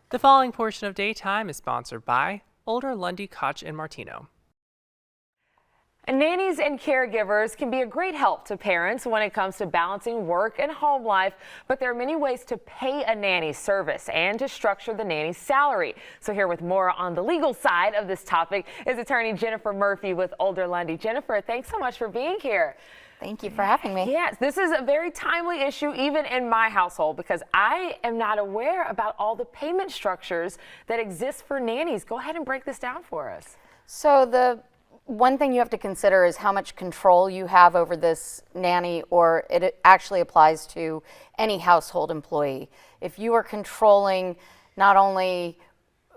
The following portion of Daytime is sponsored by Older Lundy Koch and Martino. Nannies and caregivers can be a great help to parents when it comes to balancing work and home life, but there are many ways to pay a nanny service and to structure the nanny's salary. So here with more on the legal side of this topic is attorney Jennifer Murphy with Older Lundy. Jennifer, thanks so much for being here. Thank you for having me. Yes, this is a very timely issue even in my household because I am not aware about all the payment structures that exist for nannies. Go ahead and break this down for us. So the one thing you have to consider is how much control you have over this nanny, or it actually applies to any household employee. If you are controlling not only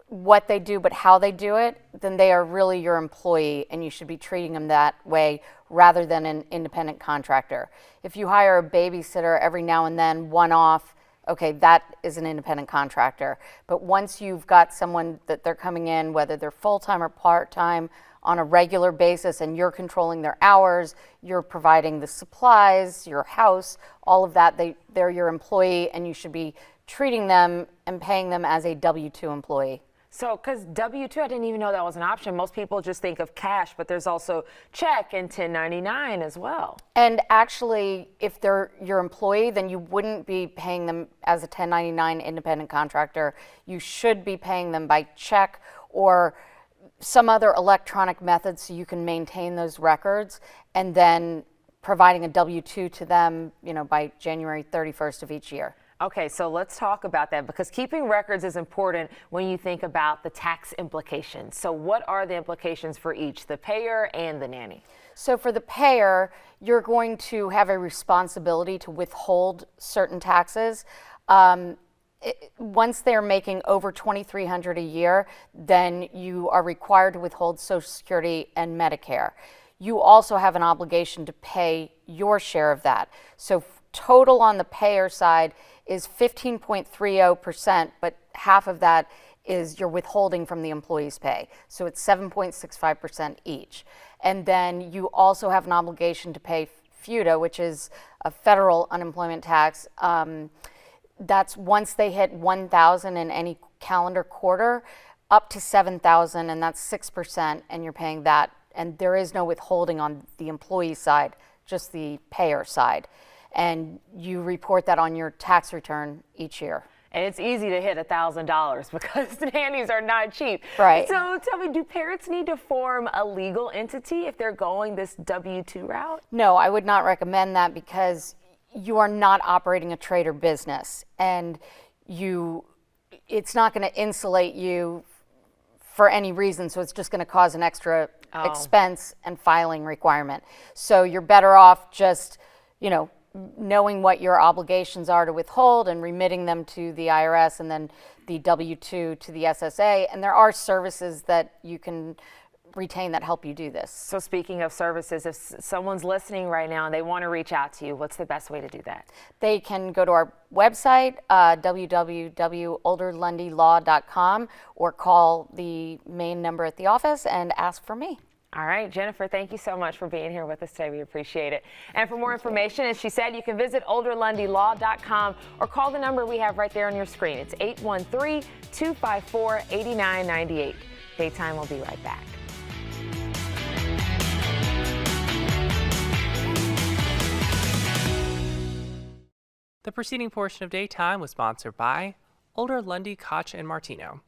what they do but how they do it, then they are really your employee and you should be treating them that way rather than an independent contractor. If you hire a babysitter every now and then, one off, okay, that is an independent contractor. But once you've got someone that they're coming in, whether they're full-time or part-time, on a regular basis, and you're controlling their hours, you're providing the supplies, your house, all of that, they're your employee and you should be treating them and paying them as a W-2 employee. So, because W-2, I didn't even know that was an option. Most people just think of cash, but there's also check and 1099 as well. And actually, if they're your employee, then you wouldn't be paying them as a 1099 independent contractor. You should be paying them by check or some other electronic method so you can maintain those records, and then providing a W-2 to them, by January 31st of each year. Okay, so let's talk about that because keeping records is important when you think about the tax implications. So what are the implications for each, the payer and the nanny? So for the payer, you're going to have a responsibility to withhold certain taxes. Once they're making over $2,300 a year, then you are required to withhold Social Security and Medicare. You also have an obligation to pay your share of that. So total on the payer side is 15.30%, but half of that is you're withholding from the employee's pay. So it's 7.65% each. And then you also have an obligation to pay FUTA, which is a federal unemployment tax. That's once they hit 1,000 in any calendar quarter, up to 7,000, and that's 6%, and you're paying that. And there is no withholding on the employee side, just the payer side. And you report that on your tax return each year. And it's easy to hit $1,000 because nannies are not cheap. Right. So tell me, do parents need to form a legal entity if they're going this W-2 route? No, I would not recommend that because you are not operating a trade or business, and it's not going to insulate you for any reason, so it's just going to cause an extra expense and filing requirement. So you're better off just, knowing what your obligations are to withhold and remitting them to the IRS and then the W-2 to the SSA. And there are services that you can retain that help you do this. So speaking of services, if someone's listening right now and they want to reach out to you, what's the best way to do that? They can go to our website, www.olderlundylaw.com, or call the main number at the office and ask for me. All right, Jennifer, thank you so much for being here with us today. We appreciate it. And for more information, as she said, you can visit olderlundylaw.com or call the number we have right there on your screen. It's 813-254-8998. Daytime will be right back. The preceding portion of Daytime was sponsored by Older Lundy Koch and Martino.